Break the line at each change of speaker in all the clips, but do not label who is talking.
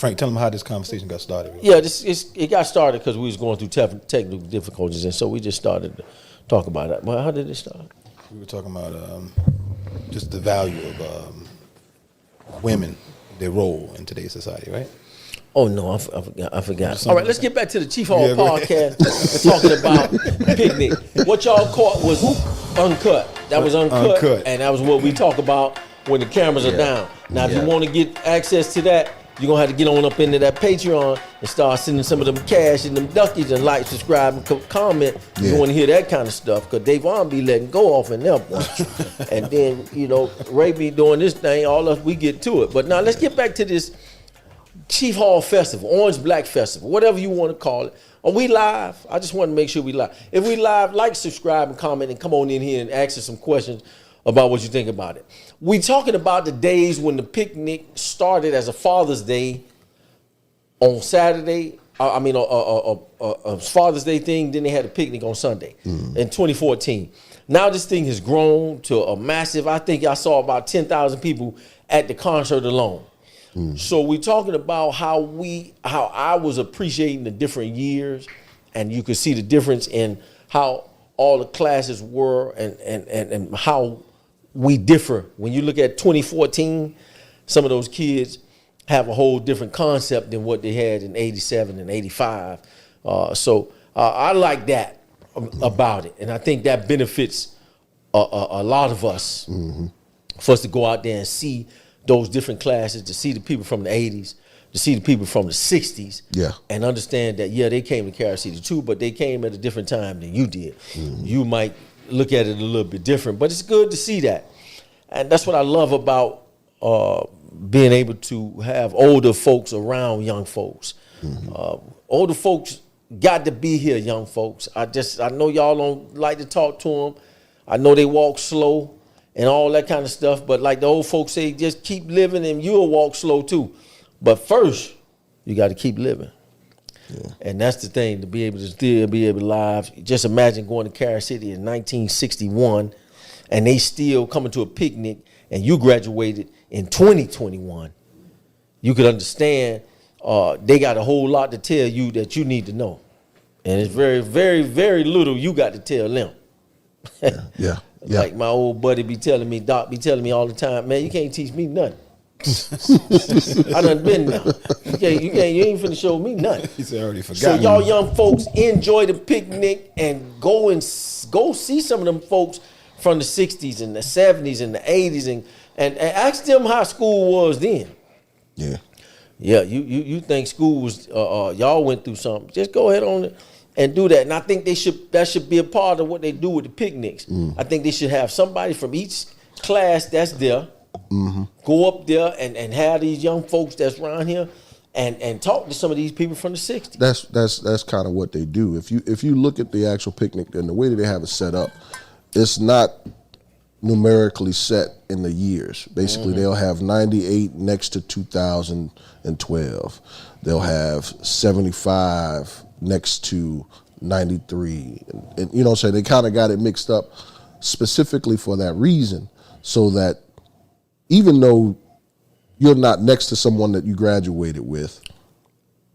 Frank, tell them how this conversation got started.
Yeah, it got started because we was going through technical difficulties, and so we just started to talk about it. Well, how did it start?
We were talking about just the value of women, their role in today's society, right?
Oh no, I forgot. All right, let's get back to the Chief Hall podcast. Talking about picnic. What y'all caught was uncut. That was uncut, and that was what we talk about when the cameras are down. Now, if you want to get access to that, you're gonna have to get on up into that Patreon and start sending some of them cash and them duckies and like, subscribe, and comment. You want to hear that kind of stuff because Davon be letting go off in there, and then Ray be doing this thing. All us we get to it. But now let's get back to this Chief Hall Festival, Orange Black Festival, whatever you want to call it. Are we live? I just want to make sure we live. If we live, like, subscribe, and comment, and come on in here and ask us some questions about what you think about it. We talking about the days when the picnic started as a Father's Day on Saturday. A Father's Day thing. Then they had a picnic on Sunday in 2014. Now this thing has grown to a massive. I think I saw about 10,000 people at the concert alone. So we're talking about how I was appreciating the different years, and you could see the difference in how all the classes were and how we differ. When you look at 2014, some of those kids have a whole different concept than what they had in 87 and 85. So I like that about it, and I think that benefits a lot of us for us to go out there and see those different classes, to see the people from the 80s, to see the people from the 60s, and understand that, they came to Carol City too, but they came at a different time than you did. You might look at it a little bit different, but it's good to see that. And that's what I love about being able to have older folks around young folks. Older folks got to be here, young folks. I know y'all don't like to talk to them. I know they walk slow and all that kind of stuff, but like the old folks say, just keep living and you'll walk slow too. But first, you got to keep living. And that's the thing, to be able to still be able to live. Just imagine going to Carol City in 1961 and they still coming to a picnic and you graduated in 2021. You could understand they got a whole lot to tell you that you need to know. And it's very, very, very little you got to tell them. Like my old buddy be telling me, Doc be telling me all the time, man, you can't teach me nothing. I done been now. You ain't finna show me nothing.
He said, I already forgot.
So y'all young folks enjoy the picnic and go see some of them folks from the 60s and the 70s and the 80s and ask them how school was then. You think school was y'all went through something. Just go ahead on it and do that. And I think that should be a part of what they do with the picnics. I think they should have somebody from each class that's there, go up there and have these young folks that's around here and talk to some of these people from the 60s.
That's kind of what they do. If you look at the actual picnic and the way that they have it set up, it's not numerically set in the years. Basically, they'll have 98 next to 2012. They'll have 75 next to 93. And you know what I'm saying? They kind of got it mixed up specifically for that reason, so that even though you're not next to someone that you graduated with,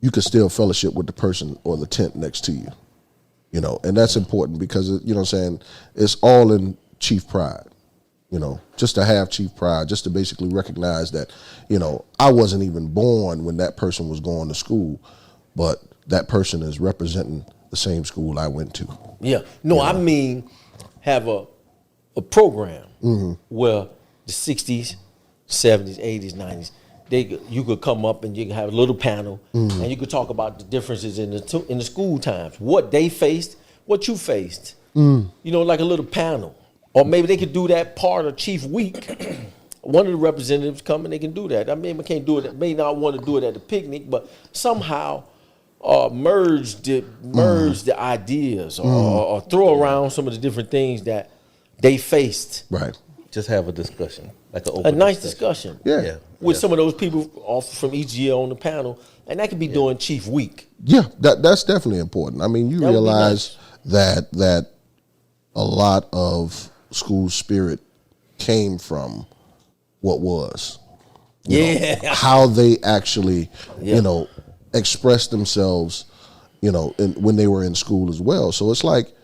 you can still fellowship with the person or the tent next to you. And that's important because, you know what I'm saying, it's all in chief pride. Just to have chief pride, just to basically recognize that, I wasn't even born when that person was going to school, but that person is representing the same school I went to.
I mean, have a program where the 60s, 70s, 80s, 90s, you could come up and you can have a little panel and you could talk about the differences in the school times, what they faced, what you faced, like a little panel. Or maybe they could do that part of Chief Week. One of the representatives come and they can do that. I mean, we can't do it. May not want to do it at the picnic, but somehow merge the ideas or throw around some of the different things that they faced.
Right.
Just have a discussion, like
a nice discussion. With some of those people off from each year on the panel, and that could be during Chief Week.
Yeah, that's definitely important. I mean, you realize that a lot of school spirit came from what was. how they actually, express themselves, when they were in school as well. So it's like,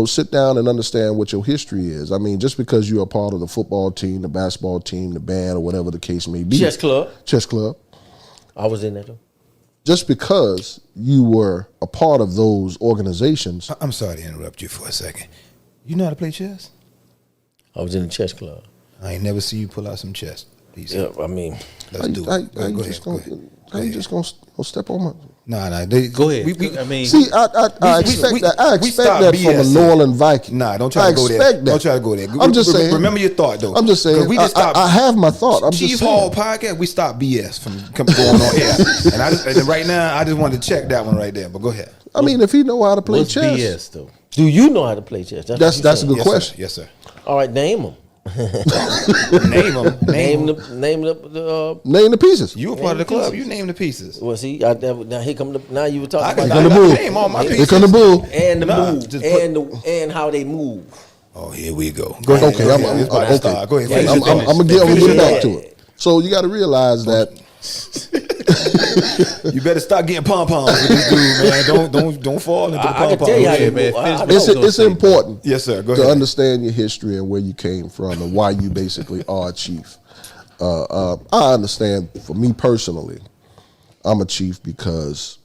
sit down and understand what your history is. I mean, just because you're a part of the football team, the basketball team, the band, or whatever the case may be.
Chess club. I was in there too.
Just because you were a part of those organizations.
I'm sorry to interrupt you for a second. You know how to play chess?
I was in the chess club.
I ain't never see you pull out some chess.
Yeah, I mean,
let's do it. Go ahead.
How you just gonna step on my?
Nah.
Go ahead.
I expect that from a Norland Viking.
Nah, don't try to go there. Don't try to go there.
I'm just saying.
Remember your thought, though.
I'm just saying. I have my thought. I'm
Chief
just saying.
Hall podcast. We stop BS from going on air. And right now, I just wanted to check that one right there. But go ahead.
I mean, if he know how to play
what's
chess,
BS though?
Do you know how to play chess?
That's a good question.
Yes, sir.
All right, name them.
Name them.
Name the
name the pieces.
You were part of the club. You name the pieces.
Well, see, now here come now you were talking
about
the
bull.
Name all my pieces.
Here come the bull
and the move and how they move.
Oh, here we go.
Go ahead. Okay, I'm
Go ahead.
I'm gonna get back to it. So you got to realize that.
You better start getting pom poms with this dude, man. Don't fall into the pom
I can tell you how
pom.
they move.
It's important.
Yes, sir. Go
to
ahead.
understand your history and where you came from and why you basically are a chief. I understand. For me personally, I'm a chief because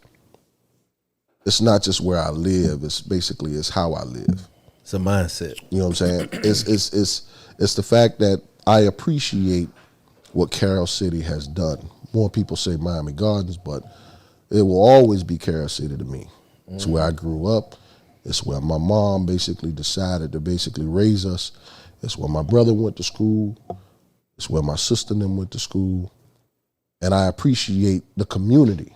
it's not just where I live. It's how I live.
It's a mindset.
You know what I'm saying? It's the fact that I appreciate what Carroll City has done. More people say Miami Gardens, but it will always be Carroll City to me. It's where I grew up. It's where my mom basically decided to basically raise us. It's where my brother went to school. It's where my sister and them went to school. And I appreciate the community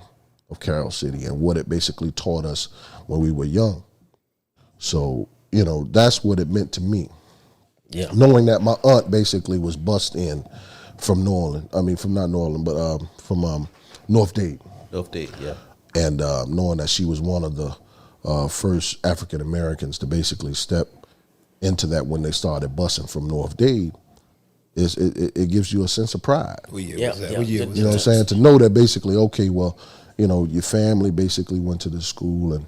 of Carroll City and what it basically taught us when we were young. So, that's what it meant to me.
Yeah.
Knowing that my aunt basically was bussed in from Norland. I mean, from not Norland, but from North Dade.
North Dade, yeah.
And knowing that she was one of the first African Americans to basically step into that when they started bussing from North Dade, it gives you a sense of pride.
What year was that?
You know what I'm saying? To know that basically, okay, well, your family basically went to the school and,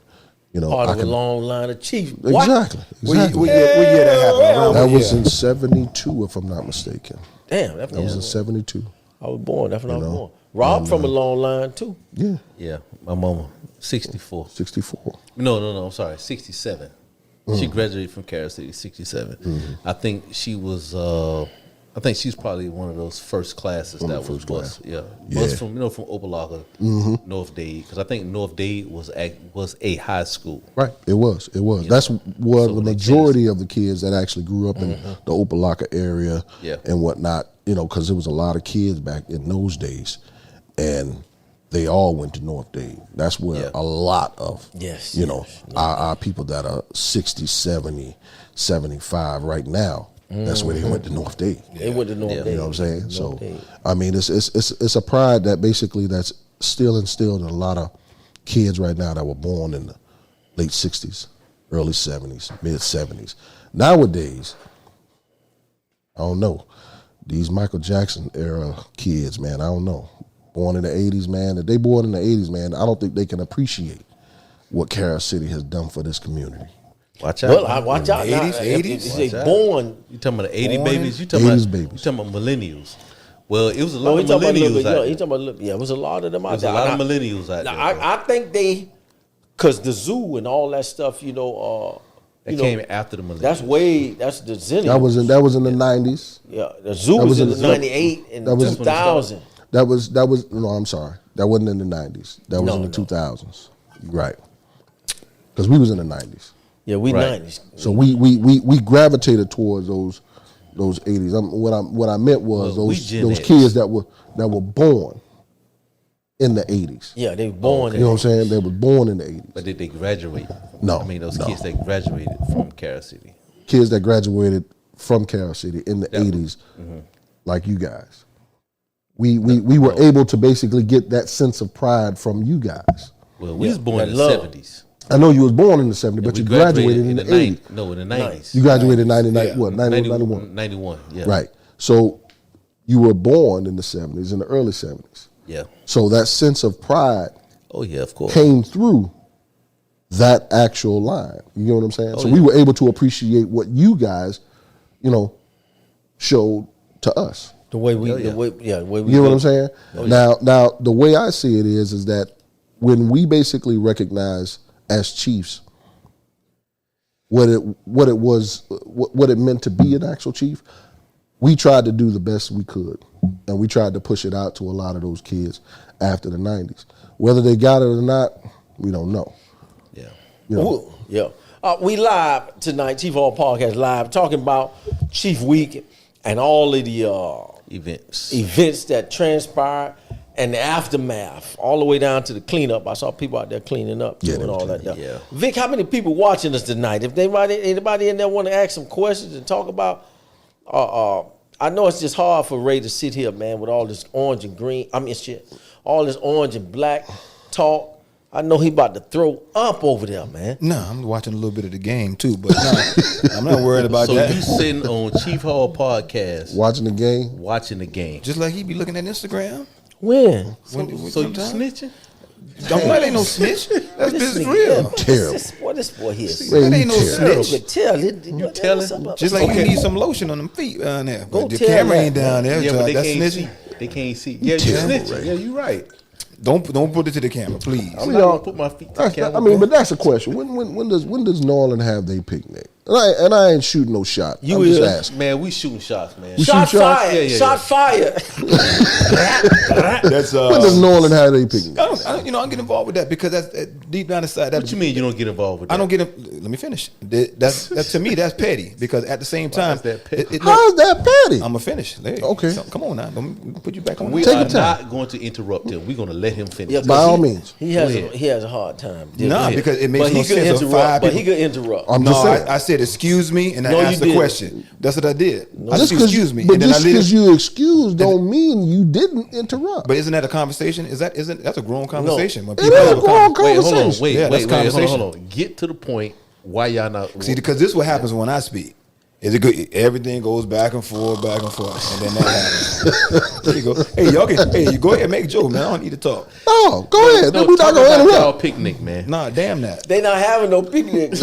part of a long line of chiefs.
Exactly.
What year that happened?
That was in 72, if I'm not mistaken.
Damn,
that was in 72.
I was born. That's when I was born. Rob from a long line too.
Yeah.
Yeah. My mama, 64.
64.
No. I'm sorry, 67. She graduated from Carroll City, 67. I think she was. I think she's probably one of those first classes that was bus. Yeah, bus from from Opelika, North Dade, because I think North Dade was a high school.
Right, it was. That's where the majority of the kids that actually grew up in the Opelika area and whatnot. Because there was a lot of kids back in those days, and they all went to North Dade. That's where a lot of our people that are 60, 70, 75 right now. That's where they went to North Dade.
They went to North Dade.
You know what I'm saying? So, I mean, it's a pride that basically that's still instilled in a lot of kids right now that were born in the late 60s, early 70s, mid 70s. Nowadays, I don't know. These Michael Jackson era kids, man, I don't know. Born in the 80s, man. If they born in the 80s, man, I don't think they can appreciate what Carroll City has done for this community.
Watch out.
Well, watch out.
80s?
They born.
You talking about the 80 babies? You talking about
babies.
You talking about millennials? Well, it was a lot of millennials out there.
He talking about it was a lot of them out
there.
There's
a lot of millennials out there.
I think because the zoo and all that stuff,
that came after the
millennials. That's the zennials.
That was in the 90s.
Yeah, the zoo was in the 98 and 2000.
That was no, I'm sorry. That wasn't in the 90s. That was in the 2000s. Right. Because we was in the 90s.
Yeah, we 90s.
So we gravitated towards those 80s. What I meant was those kids that were born in the 80s.
Yeah, they were born.
You know what I'm saying? They were born in the 80s.
But did they graduate?
No.
I mean, those kids that graduated from Carroll City.
Kids that graduated from Carroll City in the 80s, like you guys. We were able to basically get that sense of pride from you guys.
Well, we was born in the 70s.
I know you was born in the 70s, but you graduated in the 80s.
No, in the 90s.
You graduated in 91.
91, yeah.
Right. So you were born in the 70s, in the early 70s.
Yeah.
So that sense of pride
Oh yeah, of course.
came through that actual line. You know what I'm saying? So we were able to appreciate what you guys, showed to us.
The way we,
You know what I'm saying? Now, the way I see it is that when we basically recognize as chiefs what it meant to be an actual chief, we tried to do the best we could, and we tried to push it out to a lot of those kids after the 90s. Whether they got it or not, we don't know.
Yeah.
Ooh, yeah. We live tonight, Chief Hall Podcast live, talking about Chief Week and all of the events that transpired and the aftermath, all the way down to the cleanup. I saw people out there cleaning up, doing all that stuff.
Yeah.
Vic, how many people watching us tonight? If anybody in there want to ask some questions and talk about, I know it's just hard for Ray to sit here, man, with all this orange and green. All this orange and black talk. I know he about to throw up over there, man.
No, I'm watching a little bit of the game too, but no, I'm not worried about that.
So you sitting on Chief Hall Podcast,
watching the game,
just like he be looking at Instagram.
When?
So you snitching?
Don't let ain't no snitch. That's business real.
Terrible. This boy here.
That ain't no snitch.
You telling?
Just like you need some lotion on them feet down there. But the camera ain't down there.
Yeah, but they
that's
can't
snitching.
see. They can't see. Yeah, you snitching. Right. Yeah, you right.
Don't put it to the camera, please.
I'm not gonna put my feet to the camera.
But that's a question. When does Norland have their picnic? And I ain't shooting no shot. I'm just asking.
Man, we shooting shots, man.
Shot fired.
Yeah.
Shot fired.
That's
when does Norland have their picnic?
I don't get involved with that because that's deep down inside.
What you mean you don't get involved with that?
I don't get it. Let me finish. That's to me that's petty because at the same time,
how is that petty?
I'm gonna finish.
Okay,
so, come on now. Let me put you back on.
We are not going to interrupt him. We're going to let him finish.
Yeah, by all means.
He has a hard time.
Because it makes no sense.
But he could interrupt.
I said excuse me, and I asked the question. That's what I did. I said excuse me,
but just because you excused don't mean you didn't interrupt.
But isn't that a conversation? That's a grown conversation?
No, it is a grown conversation.
Wait, hold on. Get to the point. Why y'all not?
See, because this is what happens when I speak. Is it good? Everything goes back and forth, and then that happens. There you go. Hey, y'all you go ahead and make a joke, man. I don't need to talk.
Oh, go ahead. We're not going to interrupt.
Picnic, man.
Nah, damn that.
They not having no picnic.
Wait,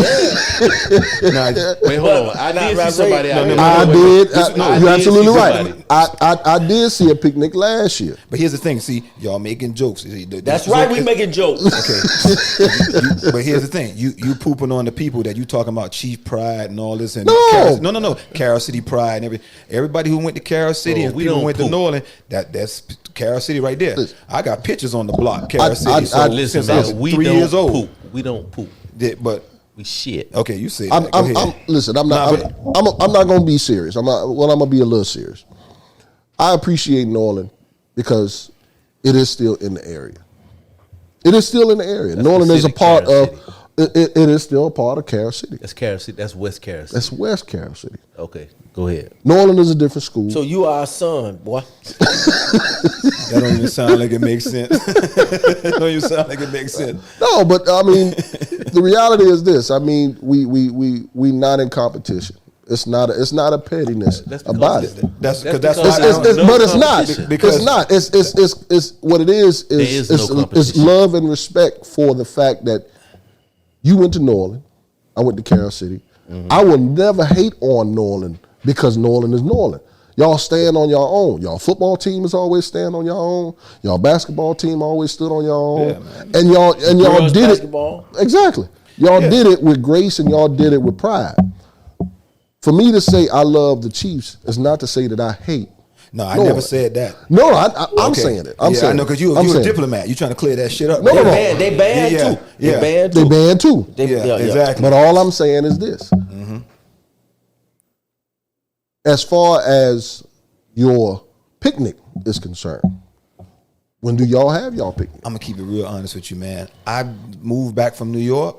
hold on. I did see somebody out here.
I did. You're absolutely right. I did see a picnic last year.
But here's the thing. See, y'all making jokes.
That's right. We making jokes.
Okay. But here's the thing. You pooping on the people that you talking about Chief Pride and all this. And No. Carol City Pride and everybody who went to Carol City and people who went to Norland, that's Carol City right there. I got pictures on the block, Carol City. Since I was 3 years old.
We don't poop.
But
we shit.
Okay, you say that.
Listen, I'm not going to be serious. I'm going to be a little serious. I appreciate Norland because it is still in the area. Norland is a part of. It is still a part of Carol City.
That's Carol City. That's West Carol City.
That's West Carol City.
Okay, go ahead.
Norland is a different school.
So you are our son, boy.
That don't even sound like it makes sense.
No, but I mean, the reality is this. I mean, we not in competition. It's not a pettiness about it.
But
it's not because it's not. It's what it is. It's love and respect for the fact that you went to Norland. I went to Carol City. Mm-hmm. I will never hate on Norland because Norland is Norland. Y'all stand on your own. Y'all football team is always stand on your own. Y'all basketball team always stood on your own. Yeah, and y'all did basketball. It exactly. Y'all did it with grace and y'all did it with pride. For me to say I love the Chiefs is not to say that I hate.
No, I never said that.
No, I'm saying it. I'm saying
I know because you're a diplomat. You're trying to clear that shit up.
No.
They banned too.
They
banned too.
Exactly.
But all I'm saying is this. Mm-hmm. As far as your picnic is concerned, when do y'all have y'all picnic?
I'm going to keep it real honest with you, man. I moved back from New York,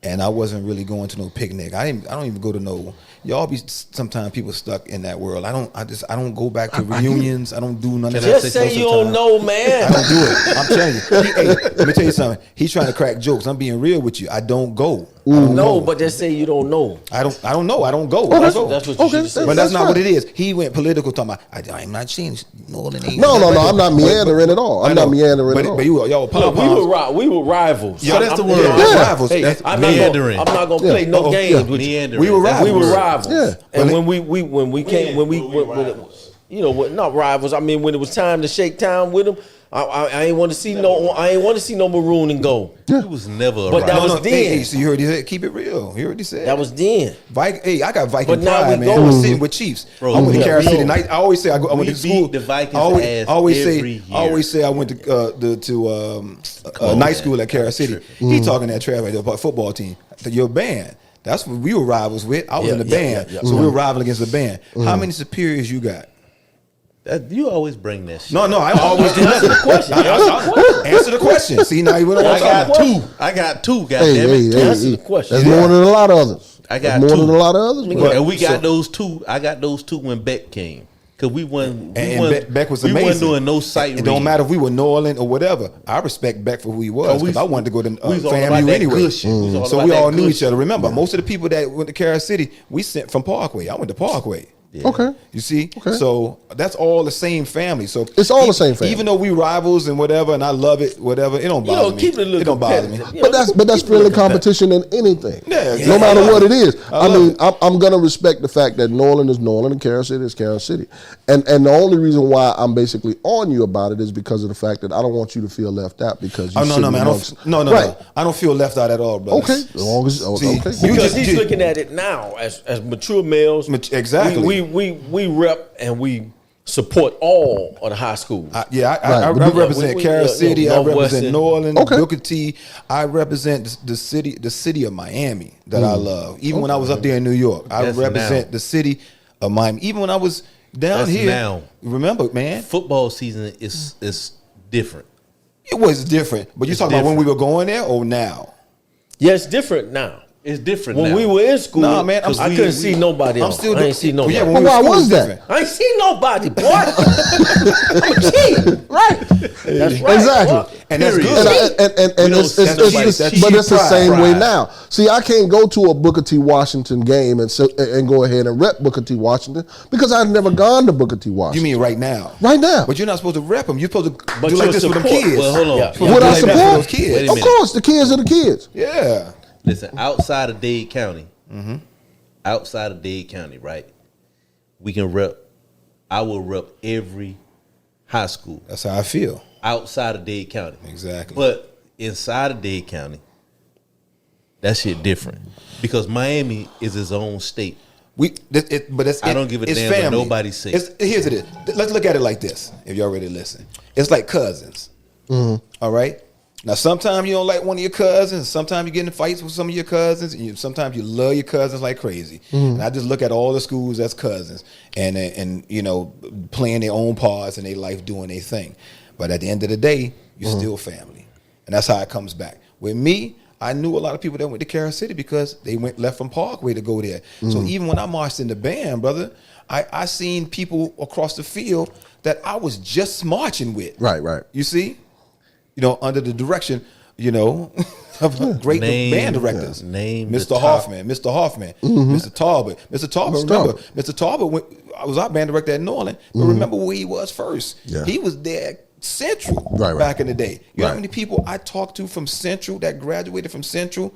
and I wasn't really going to no picnic. I don't even go to no. Y'all be sometimes people stuck in that world. I don't go back to reunions. I don't do none of that.
Just say you don't know, man.
I don't do it. I'm telling you. Let me tell you something. He's trying to crack jokes. I'm being real with you. I don't go.
No, but they say you don't know.
I don't know. I don't go.
Okay. That's what you should say.
But that's not what it is. He went political talking about, I'm not changed.
No, I'm not meandering at all. I'm not meandering at all.
But y'all
we were rivals.
So that's the word. Rivals.
I'm not gonna play no games with you.
We were rivals.
Yeah. And when we came, you know what? Not rivals. I mean, when it was time to shake town with them, I ain't want to see no maroon and gold.
Yeah.
It was never a
but
rival.
that was then.
Hey, so you heard he said, keep it real. You heard he said
that was then.
Hey, I got Viking
But now
pride,
we
man.
go.
I was sitting with Chiefs.
Bro,
I went to
yeah,
Carol
bro.
City. And I always say I went to school.
The Vikings
I always say I went
to
night school at Carol City. He talking that trash right there about football team. Your band. That's what we were rivals with. I was in the band, so we were rivaling against the band. How many superiors you got?
You always bring that shit.
No, I always do
Answer the question.
Answer the question. See, now you went on.
I got two. Goddammit.
Answer the question.
That's more than a lot of others.
I got
more
two.
than a lot of others.
And we got those two. I got those two when Beck came. Cause we won.
Beck was amazing.
We wasn't doing no sight.
It don't matter if we were Norland or whatever. I respect Beck for who he was because I wanted to go to FAMU anyway. So we all knew each other. Remember, most of the people that went to Carol City, we sent from Parkway. I went to Parkway.
Yeah.
Okay.
You see?
Okay.
So that's all the same family. So
it's all the same family.
Even though we rivals and whatever, and I love it, whatever, it don't bother me. It don't bother me.
But that's friendly competition in anything.
Yeah,
no matter what it is. I mean, I'm gonna respect the fact that Norland is Norland and Carol City is Carol City. And the only reason why I'm basically on you about it is because of the fact that I don't want you to feel left out because you
no, man. I don't feel left out at all, brother.
Okay. As long as okay.
Because he's looking at it now as mature males.
Exactly.
We rep and we support all of the high schools.
I represent Carol City. I represent Norland,
okay.
Booker T. I represent the city of Miami that I love. Even when I was up there in New York, I represent the city of Miami. Even when I was down here,
now.
Remember, man,
football season is different.
It was different, but you talking about when we were going there or now?
Yeah, it's different now.
It's different
when
now.
we were in school.
Nah, man,
I couldn't see nobody else. I ain't see nobody.
Yeah,
why was that?
I ain't see nobody, boy. I'm a kid, right? That's right.
Exactly.
Boy.
And that's good.
But it's the same way now. See, I can't go to a Booker T. Washington game and go ahead and rep Booker T. Washington because I've never gone to Booker T. Washington.
You mean right now?
Right now.
But you're not supposed to rep them. You're supposed to do like this with them kids.
Well, hold on.
Would I support
those kids?
Of course, the kids are the kids.
Yeah.
Listen, outside of Dade County, right? We can rep. I will rep every high school.
That's how I feel.
Outside of Dade County,
exactly.
But inside of Dade County, that shit different because Miami is its own state.
I don't give a damn what nobody says. Here's it. Let's look at it like this. If y'all ready to listen, it's like cousins. All right. Now, sometimes you don't like one of your cousins. Sometimes you get in fights with some of your cousins. And sometimes you love your cousins like crazy. And I just look at all the schools as cousins and you know, playing their own parts in their life, doing their thing. But at the end of the day, you're still family. And that's how it comes back. With me, I knew a lot of people that went to Carol City because they left from Parkway to go there. So even when I marched in the band, brother, I seen people across the field that I was just marching with.
Right.
You see? You know, under the direction, you know, of great band directors. Mr. Hoffman, Mr. Talbot. Mr. Talbot, I was our band director at Norland, but remember where he was first. Yeah. He was there Central back in the day. You know how many people I talked to from Central that graduated from Central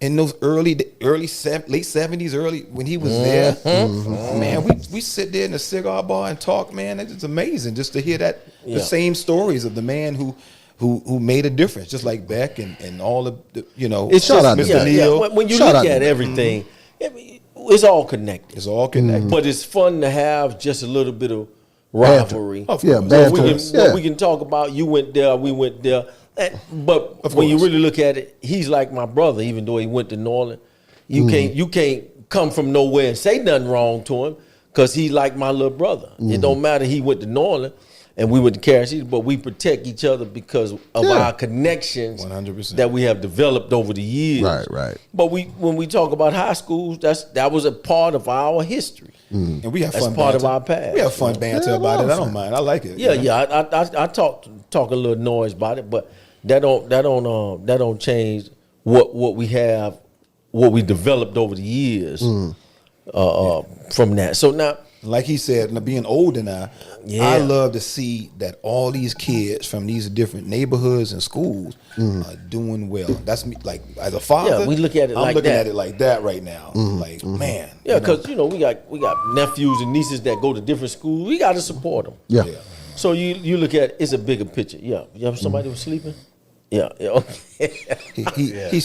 in those late 70s, when he was there? Man, we sit there in a cigar bar and talk, man. It's amazing just to hear the same stories of the man who made a difference, just like Beck and all of the, you know,
it's
Mr. Neal.
When you look at everything, it's all connected.
It's all connected.
But it's fun to have just a little bit of rivalry. We can talk about you went there, we went there. But when you really look at it, he's like my brother, even though he went to Norland. You can't come from nowhere and say nothing wrong to him because he's like my little brother. It don't matter he went to Norland and we went to Carol City, but we protect each other because of our connections
100%.
that we have developed over the years.
Right.
But when we talk about high schools, that was a part of our history.
And we have fun.
That's part of our past.
We have fun banter about it. I don't mind. I like it.
I talk a little noise about it, but that don't change what we have what we developed over the years from that. So now,
like he said, being older now, I love to see that all these kids from these different neighborhoods and schools are doing well. That's me, like as a father.
Yeah, we look at it like that. I'm
looking at it like that right now. Like, man.
Yeah, because we got nephews and nieces that go to different schools. We got to support them.
Yeah.
So you look at it, it's a bigger picture. Yeah. You have somebody was sleeping? Yeah. Okay.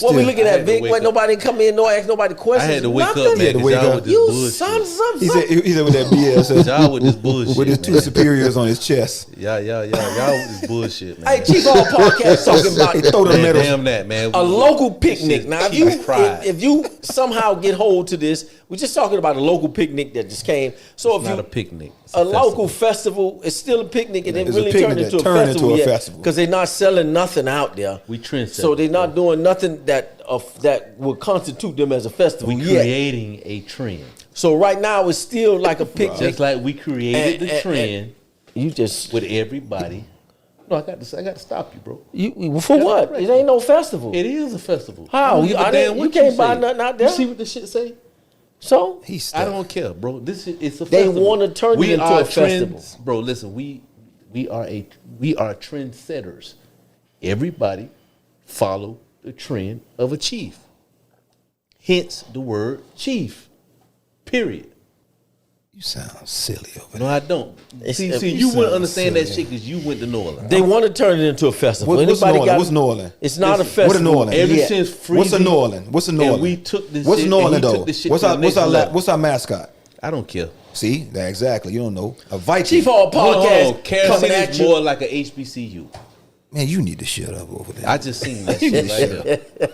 What
we looking at, Vic? When nobody come in, no ask nobody questions.
I had to wake
nothing.
up, man. Y'all with this
You
bullshit.
son.
He said with that BS.
Y'all with this bullshit,
with his two superiors on his chest.
Y'all with this bullshit, man.
Hey, Chief All Podcast talking about
damn that, man.
A local picnic. Now, if you somehow get hold to this, we're just talking about a local picnic that just came. So
it's
if
not a picnic.
A local festival, it's still a picnic, and it really turned into a festival yet, because they're not selling nothing out there.
We trendsetters.
So they're not doing nothing that will constitute them as a festival.
We creating a trend.
So right now it's still like a picnic,
just like we created the trend.
You just
with everybody. No, I got to stop you, bro.
For what? It ain't no festival.
It is a festival.
How? You can't buy nothing out there.
You see what the shit say?
So
I don't care, bro. It's a festival.
They want to turn it into a festival,
bro. Listen, we are trendsetters. Everybody follow the trend of a chief. Hence the word chief. Period.
You sound silly over there.
No, I don't. See, you wouldn't understand that shit because you went to Norland.
They want to turn it into a festival.
What's Norland? What's Norland?
It's not a festival.
What a Norland?
Ever since freezing.
What's a Norland? What's a Norland?
We took this.
What's
shit,
Norland though? What's our mascot?
I don't care.
See, exactly. You don't know. A Viking.
Chief All Podcast
coming at you. More like a HBCU.
Man, you need to shut up over there.
I just seen that shit right there.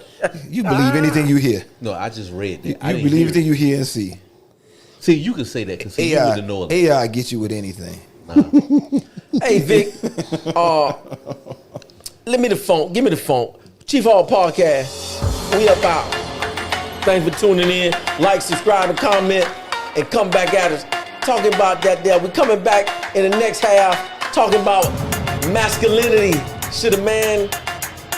You believe anything you hear?
No, I just read that.
You believe anything you hear and see?
See, you can say that because you would know.
AI get you with anything.
Nah.
Hey, Vic, let me the phone. Give me the phone. Chief All Podcast. We up out. Thanks for tuning in. Like, subscribe, and comment, and come back at us talking about that there. We're coming back in the next half talking about masculinity. Should a man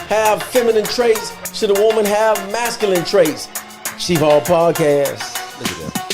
have feminine traits? Should a woman have masculine traits? Chief All Podcast.
Look at that.